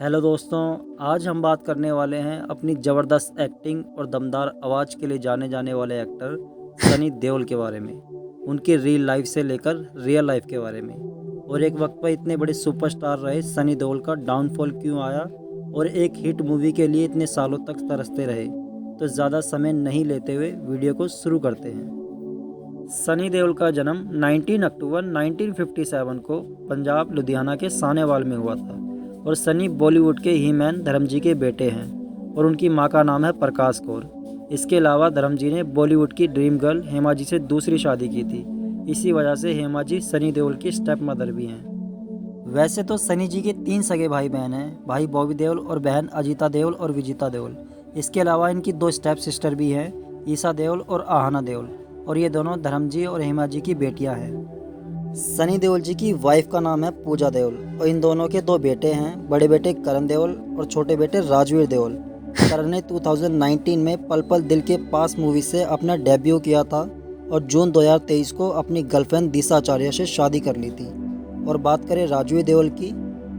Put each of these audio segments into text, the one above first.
Hello दोस्तों, आज हम बात करने वाले हैं अपनी ज़बरदस्त एक्टिंग और दमदार आवाज़ के लिए जाने जाने वाले एक्टर सनी देओल के बारे में, उनकी रियल लाइफ से लेकर रियल लाइफ के बारे में। और एक वक्त पर इतने बड़े सुपरस्टार रहे सनी देओल का डाउनफॉल क्यों आया और एक हिट मूवी के लिए इतने सालों तक तरसते रहे। तो ज़्यादा समय नहीं लेते हुए वीडियो को शुरू करते हैं। सनी देओल का जन्म 19 अक्टूबर 1957 को पंजाब लुधियाना के सानेवाल में हुआ था और सनी बॉलीवुड के ही मैन धर्मजी के बेटे हैं और उनकी मां का नाम है प्रकाश कौर। इसके अलावा धर्मजी ने बॉलीवुड की ड्रीम गर्ल हेमा जी से दूसरी शादी की थी। इसी वजह से हेमा जी सनी देओल की स्टेप मदर भी हैं। वैसे तो सनी जी के 3 सगे भाई बहन हैं, भाई बॉबी देओल और बहन अजीता देओल और विजिता देओल। इसके अलावा इनकी 2 स्टेप सिस्टर भी हैं, ईसा देओल और आहना देओल, और ये दोनों धर्मजी और हेमा जी की बेटियां हैं। सनी देओल जी की वाइफ का नाम है पूजा देओल और इन दोनों के 2 बेटे हैं, बड़े बेटे करण देओल और छोटे बेटे राजवीर देओल। करण ने 2019 में पल पल दिल के पास मूवी से अपना डेब्यू किया था और जून 2023 को अपनी गर्लफ्रेंड दिशा आचार्य से शादी कर ली थी। और बात करें राजवीर देओल की,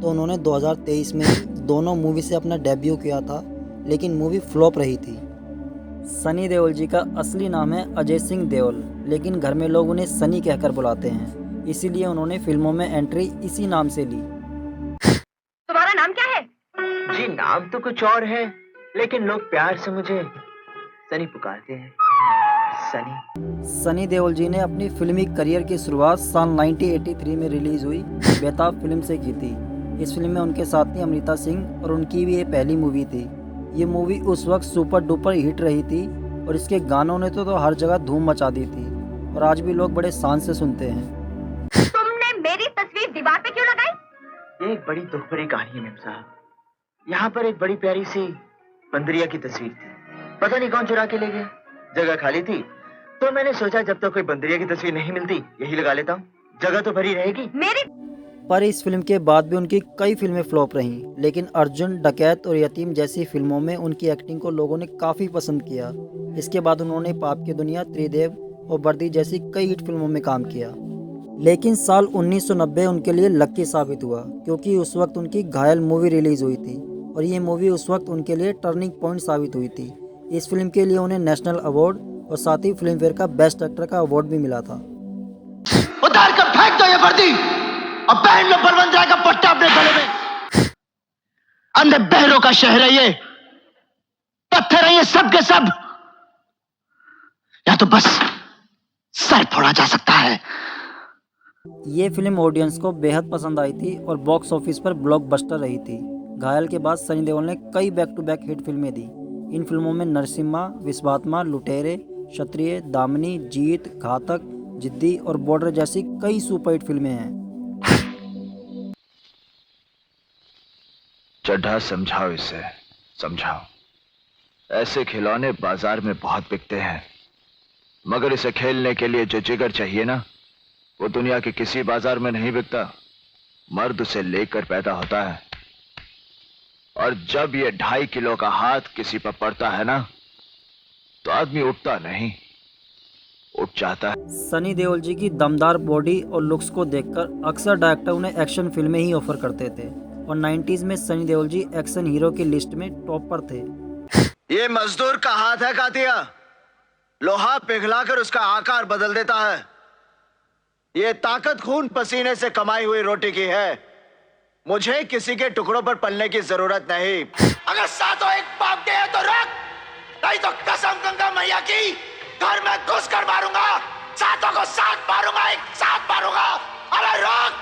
तो उन्होंने 2023 में दोनों मूवी से अपना डेब्यू किया था, लेकिन मूवी फ्लॉप रही थी। सनी देओल जी का असली नाम है अजय सिंह देओल, लेकिन घर में लोग उन्हें सनी कहकर बुलाते हैं, इसीलिए उन्होंने फिल्मों में एंट्री इसी नाम से ली। तुम्हारा नाम क्या है? जी नाम तो कुछ और है, लेकिन लोग प्यार से मुझे सनी पुकारते हैं। सनी देओल जी ने अपनी फिल्मी करियर की शुरुआत साल 1983 में रिलीज हुई बेताब फिल्म से की थी। इस फिल्म में उनके साथ थी अमृता सिंह और उनकी भी ये पहली मूवी थी। ये मूवी उस वक्त सुपर डुपर हिट रही थी और इसके गानों ने तो हर जगह धूम मचा दी थी और आज भी लोग बड़े शान से सुनते हैं। तुमने मेरी तस्वीर दीवार पे क्यों लगाई? ये एक बड़ी दुख भरी कहानी है मेम साहब। यहाँ पर एक बड़ी प्यारी सी बंदरिया की तस्वीर थी, पता नहीं कौन चुरा के ले गया। जगह खाली थी तो मैंने सोचा जब तक कोई बंदरिया की तस्वीर नहीं मिलती यही लगा लेता हूँ, जगह तो भरी रहेगी। पर इस फिल्म के बाद भी उनकी कई फिल्में फ्लॉप रहीं, लेकिन अर्जुन, डकैत और यतीम जैसी फिल्मों में उनकी एक्टिंग को लोगों ने काफ़ी पसंद किया। इसके बाद उन्होंने पाप की दुनिया, त्रिदेव और वर्दी जैसी कई हिट फिल्मों में काम किया। लेकिन साल 1990 उनके लिए लकी साबित हुआ, क्योंकि उस वक्त उनकी घायल मूवी रिलीज हुई थी और ये मूवी उस वक्त उनके लिए टर्निंग पॉइंट साबित हुई थी। इस फिल्म के लिए उन्हें नेशनल अवार्ड और साथ ही फिल्म फेयर का बेस्ट एक्टर का अवार्ड भी मिला था। उतार कर फेंक दो ये वर्दी और पहन लो बलवंत राय का पट्टा अपने गले में। अंधे बहरों का शहर है ये, पत्थर है ये सब के सब, या तो बस सर फोड़ा जा सकता है। ये फिल्म ऑडियंस को बेहद पसंद आई थी और बॉक्स ऑफिस पर ब्लॉकबस्टर रही थी। घायल के बाद सनी देओल ने कई बैक टू बैक हिट फिल्में दी। इन फिल्मों में नरसिम्हा, विश्वात्मा, लुटेरे, क्षत्रिय, दामिनी, जीत, घातक, जिद्दी और बॉर्डर जैसी कई सुपरहिट फिल्में हैं। चड्ढा समझाओ इसे, समझाओ। ऐसे खिलौने बाजार में बहुत बिकते हैं, मगर इसे खेलने के लिए जो जिगर चाहिए ना, वो दुनिया के किसी बाजार में नहीं बिकता। मर्द उसे लेकर पैदा होता है और जब ये 2.5 किलो का हाथ किसी पर पड़ता है ना, तो आदमी उठता नहीं, उठ जाता है। सनी देओल जी की दमदार बॉडी और लुक्स को देखकर अक्सर डायरेक्टर उन्हें एक्शन फिल्में ही ऑफर करते थे और 90s में सनी देओल जी एक्शन हीरो की लिस्ट में टॉप पर थे। ये मजदूर का हाथ है कातिया, लोहा पिघलाकर उसका आकार बदल देता है। ये ताकत खून पसीने से कमाई हुई रोटी की है। मुझे किसी के टुकड़ों पर पलने की जरूरत नहीं। अगर सातों एक पाप के हैं तो रोक, नहीं तो कसम गंगा मैया की घर में घुस कर मारूंगा, सातों को साथ मारूंगा, एक साथ मारूंगा। अरे रोक।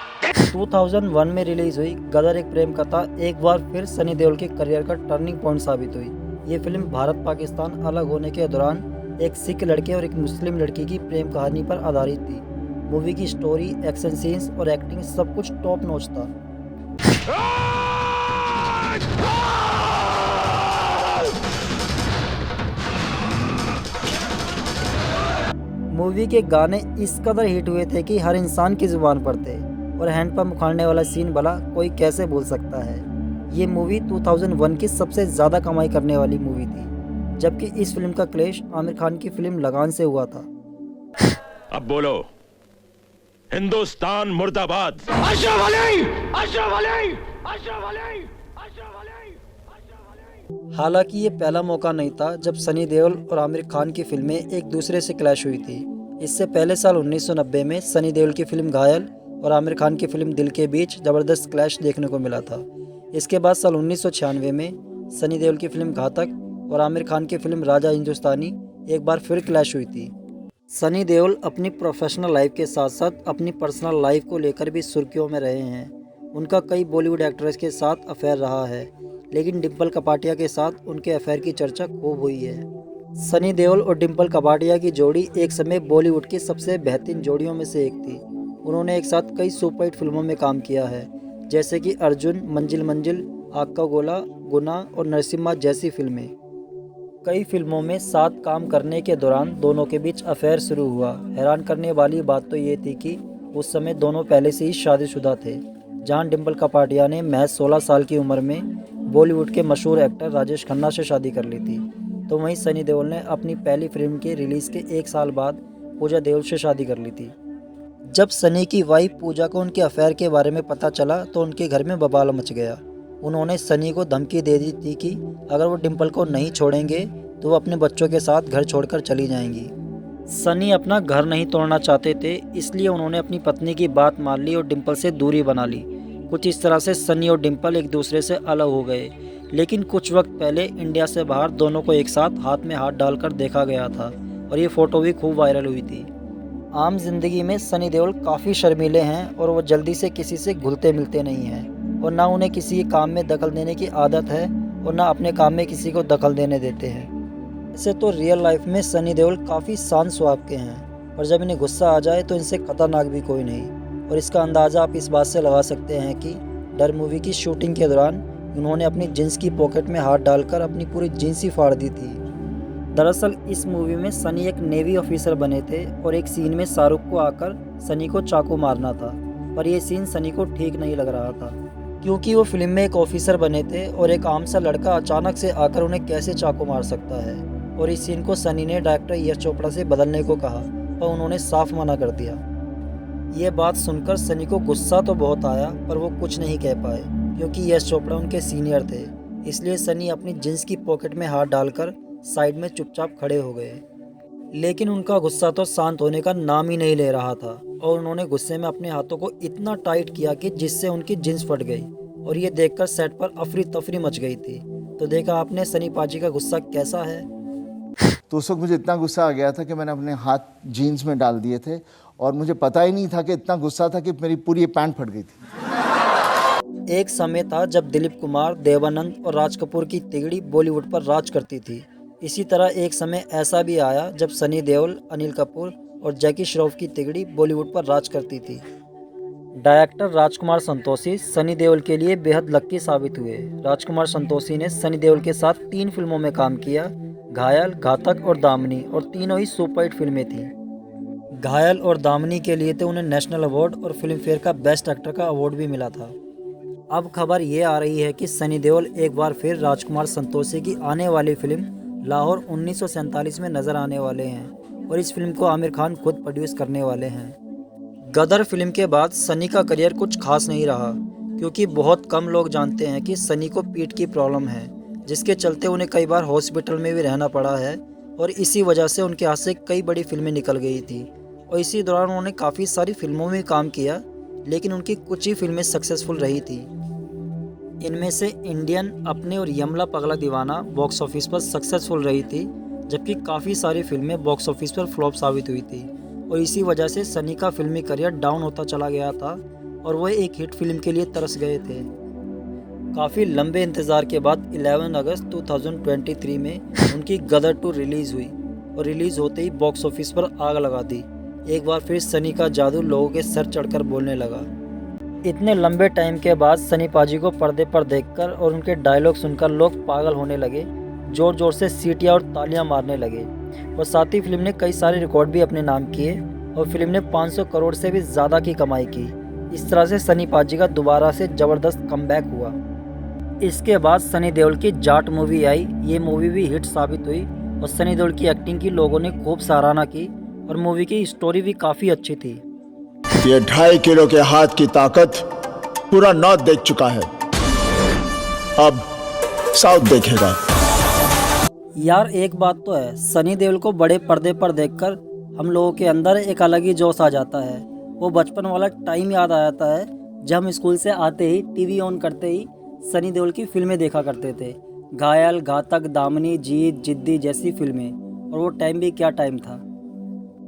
2001 में रिलीज हुई गदर एक प्रेम कथा एक बार फिर सनी देओल के करियर का टर्निंग पॉइंट साबित हुई। ये फिल्म भारत पाकिस्तान अलग होने के दौरान एक सिख लड़के और एक मुस्लिम लड़की की प्रेम कहानी पर आधारित थी। मूवी की स्टोरी, एक्शन सीन्स और एक्टिंग सब कुछ टॉप नॉच था। मूवी के गाने इस कदर हिट हुए थे कि हर इंसान की जुबान पर थे और हैंडपंप उखाड़ने वाला सीन भला कोई कैसे बोल सकता है। ये मूवी 2001 की सबसे ज़्यादा कमाई करने वाली मूवी थी, जबकि इस फिल्म का क्लैश आमिर खान की फिल्म लगान से हुआ था। अब बोलो, हिंदुस्तान मुर्दाबाद। अशरफ अली, अशरफ अली, अशरफ अली। हालांकि ये पहला मौका नहीं था जब सनी देओल और आमिर खान की फिल्में एक दूसरे से क्लैश हुई थी। इससे पहले साल 1990 में सनी देओल की फिल्म घायल और आमिर खान की फिल्म दिल के बीच ज़बरदस्त क्लैश देखने को मिला था। इसके बाद साल 1996 में सनी देओल की फिल्म घातक और आमिर खान की फिल्म राजा हिंदुस्तानी एक बार फिर क्लैश हुई थी। सनी देओल अपनी प्रोफेशनल लाइफ के साथ साथ अपनी पर्सनल लाइफ को लेकर भी सुर्खियों में रहे हैं। उनका कई बॉलीवुड एक्ट्रेस के साथ अफेयर रहा है, लेकिन डिम्पल कपाड़िया के साथ उनके अफेयर की चर्चा खूब हुई है। सनी देओल और डिम्पल कपाड़िया की जोड़ी एक समय बॉलीवुड की सबसे बेहतरीन जोड़ियों में से एक थी। उन्होंने एक साथ कई सुपरहिट फिल्मों में काम किया है, जैसे कि अर्जुन, मंजिल मंजिल, आग का गोला, गुना और नरसिम्हा जैसी फिल्में। कई फिल्मों में साथ काम करने के दौरान दोनों के बीच अफेयर शुरू हुआ। हैरान करने वाली बात तो ये थी कि उस समय दोनों पहले से ही शादीशुदा थे। जहां डिम्पल कपाड़िया ने महज 16 साल की उम्र में बॉलीवुड के मशहूर एक्टर राजेश खन्ना से शादी कर ली थी, तो वहीं सनी देओल ने अपनी पहली फिल्म के रिलीज़ के 1 साल बाद पूजा देओल से शादी कर ली थी। जब सनी की वाइफ पूजा को उनके अफेयर के बारे में पता चला तो उनके घर में बवाल मच गया। उन्होंने सनी को धमकी दे दी थी कि अगर वो डिम्पल को नहीं छोड़ेंगे तो वो अपने बच्चों के साथ घर छोड़कर चली जाएंगी। सनी अपना घर नहीं तोड़ना चाहते थे, इसलिए उन्होंने अपनी पत्नी की बात मान ली और डिम्पल से दूरी बना ली। कुछ इस तरह से सनी और डिम्पल एक दूसरे से अलग हो गए, लेकिन कुछ वक्त पहले इंडिया से बाहर दोनों को एक साथ हाथ में हाथ डालकर देखा गया था और ये फ़ोटो भी खूब वायरल हुई थी। आम जिंदगी में सनी देओल काफ़ी शर्मीले हैं और वो जल्दी से किसी से घुलते मिलते नहीं हैं और ना उन्हें किसी काम में दखल देने की आदत है और ना अपने काम में किसी को दखल देने देते हैं। ऐसे तो रियल लाइफ में सनी देओल काफ़ी शांत स्वभाव के हैं, और जब इन्हें गुस्सा आ जाए तो इनसे खतरनाक भी कोई नहीं। और इसका अंदाज़ा आप इस बात से लगा सकते हैं कि डर मूवी की शूटिंग के दौरान उन्होंने अपनी जींस की पॉकेट में हाथ डालकर अपनी पूरी जींस ही फाड़ दी थी। दरअसल इस मूवी में सनी एक नेवी ऑफिसर बने थे और एक सीन में शाहरुख को आकर सनी को चाकू मारना था, पर यह सीन सनी को ठीक नहीं लग रहा था, क्योंकि वो फिल्म में एक ऑफिसर बने थे और एक आम सा लड़का अचानक से आकर उन्हें कैसे चाकू मार सकता है। और इस सीन को सनी ने डायरेक्टर यश चोपड़ा से बदलने को कहा, पर उन्होंने साफ मना कर दिया। ये बात सुनकर सनी को गुस्सा तो बहुत आया, पर वो कुछ नहीं कह पाए क्योंकि यश चोपड़ा उनके सीनियर थे। इसलिए सनी अपनी जींस की पॉकेट में हाथ डालकर साइड में चुपचाप खड़े हो गए। लेकिन उनका गुस्सा तो शांत होने का नाम ही नहीं ले रहा था और उन्होंने गुस्से में अपने हाथों को इतना टाइट किया कि जिससे उनकी जींस फट गई और ये देखकर सेट पर अफरी तफरी मच गई थी। तो देखा आपने सनी पाजी का गुस्सा कैसा है। तो उस वक्त मुझे इतना गुस्सा आ गया था कि मैंने अपने हाथ जीन्स में डाल दिए थे और मुझे पता ही नहीं था कि इतना गुस्सा था कि मेरी पूरी पैंट फट गई थी। एक समय था जब दिलीप कुमार, देवानंद और राज कपूर की तिगड़ी बॉलीवुड पर राज करती थी। इसी तरह एक समय ऐसा भी आया जब सनी देओल, अनिल कपूर और जैकी श्रॉफ की तिगड़ी बॉलीवुड पर राज करती थी। डायरेक्टर राजकुमार संतोषी सनी देओल के लिए बेहद लक्की साबित हुए। राजकुमार संतोषी ने सनी देओल के साथ 3 फिल्मों में काम किया, घायल, घातक और दामिनी, और तीनों ही सुपरहिट फिल्में थीं। घायल और दामिनी के लिए तो उन्हें नेशनल अवार्ड और फिल्म फेयर का बेस्ट एक्टर का अवार्ड भी मिला था। अब खबर ये आ रही है कि सनी देओल एक बार फिर राजकुमार संतोषी की आने वाली फिल्म लाहौर 1947 में नजर आने वाले हैं और इस फिल्म को आमिर खान खुद प्रोड्यूस करने वाले हैं। गदर फिल्म के बाद सनी का करियर कुछ खास नहीं रहा, क्योंकि बहुत कम लोग जानते हैं कि सनी को पीठ की प्रॉब्लम है, जिसके चलते उन्हें कई बार हॉस्पिटल में भी रहना पड़ा है और इसी वजह से उनके हाथ से कई बड़ी फिल्में निकल गई थी। और इसी दौरान उन्होंने काफ़ी सारी फिल्मों में काम किया, लेकिन उनकी कुछ ही फिल्में सक्सेसफुल रही थी। इनमें से इंडियन, अपने और यमला पगला दीवाना बॉक्स ऑफिस पर सक्सेसफुल रही थी, जबकि काफ़ी सारी फिल्में बॉक्स ऑफिस पर फ्लॉप साबित हुई थी और इसी वजह से सनी का फिल्मी करियर डाउन होता चला गया था और वह एक हिट फिल्म के लिए तरस गए थे। काफ़ी लंबे इंतज़ार के बाद 11 अगस्त 2023 में उनकी गदर 2 रिलीज़ हुई और रिलीज़ होते ही बॉक्स ऑफिस पर आग लगा दी। एक बार फिर सनी का जादू लोगों के सर चढ़कर बोलने लगा। इतने लंबे टाइम के बाद सनी पाजी को पर्दे पर देखकर और उनके डायलॉग सुनकर लोग पागल होने लगे, जोर जोर से सीटियां और तालियां मारने लगे और साथ ही फिल्म ने कई सारे रिकॉर्ड भी अपने नाम किए और फिल्म ने 500 करोड़ से भी ज़्यादा की कमाई की। इस तरह से सनी पाजी का दोबारा से ज़बरदस्त कमबैक हुआ। इसके बाद सनी देओल की जाट मूवी आई। ये मूवी भी हिट साबित हुई और सनी देओल की एक्टिंग की लोगों ने खूब सराहना की और मूवी की स्टोरी भी काफ़ी अच्छी थी। ये 2.5 किलो के हाथ की ताकत पूरा नॉर्थ देख चुका है। अब साउथ देखेगा। यार एक बात तो है, सनी देओल को बड़े पर्दे पर देखकर हम लोगों के अंदर एक अलग ही जोश आ जाता है। वो बचपन वाला टाइम याद आ जाता है जब हम स्कूल से आते ही टीवी ऑन करते ही सनी देओल की फिल्में देखा करते थे। घायल, घातक, दामिनी, जीत, जिद्दी जैसी फिल्में, और वो टाइम भी क्या टाइम था।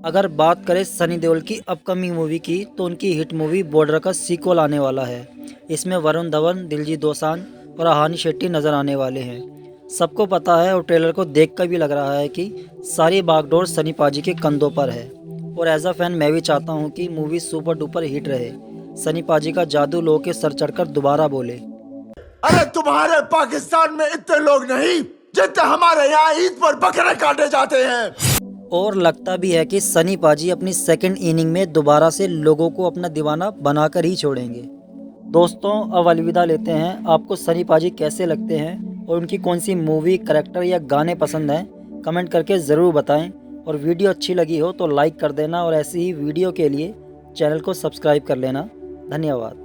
अगर बात करें सनी देओल की अपकमिंग मूवी की, तो उनकी हिट मूवी बॉर्डर का सीक्वल आने वाला है। इसमें वरुण धवन, दिलजीत दोसांझ और आहानी शेट्टी नज़र आने वाले हैं। सबको पता है और ट्रेलर को देखकर भी लग रहा है कि सारी बागडोर सनी पाजी के कंधों पर है। और एज अ फैन मैं भी चाहता हूँ कि मूवी सुपर डुपर हिट रहे, सनी पाजी का जादू लोगों के सर चढ़कर दोबारा बोले। अरे तुम्हारे पाकिस्तान में इतने लोग नहीं जितने हमारे यहाँ ईद पर बकरे काटे जाते हैं। और लगता भी है कि सनी पाजी अपनी सेकंड इनिंग में दोबारा से लोगों को अपना दीवाना बनाकर ही छोड़ेंगे। दोस्तों अब अलविदा लेते हैं। आपको सनी पाजी कैसे लगते हैं और उनकी कौन सी मूवी, कैरेक्टर या गाने पसंद हैं, कमेंट करके ज़रूर बताएं। और वीडियो अच्छी लगी हो तो लाइक कर देना और ऐसी ही वीडियो के लिए चैनल को सब्सक्राइब कर लेना। धन्यवाद।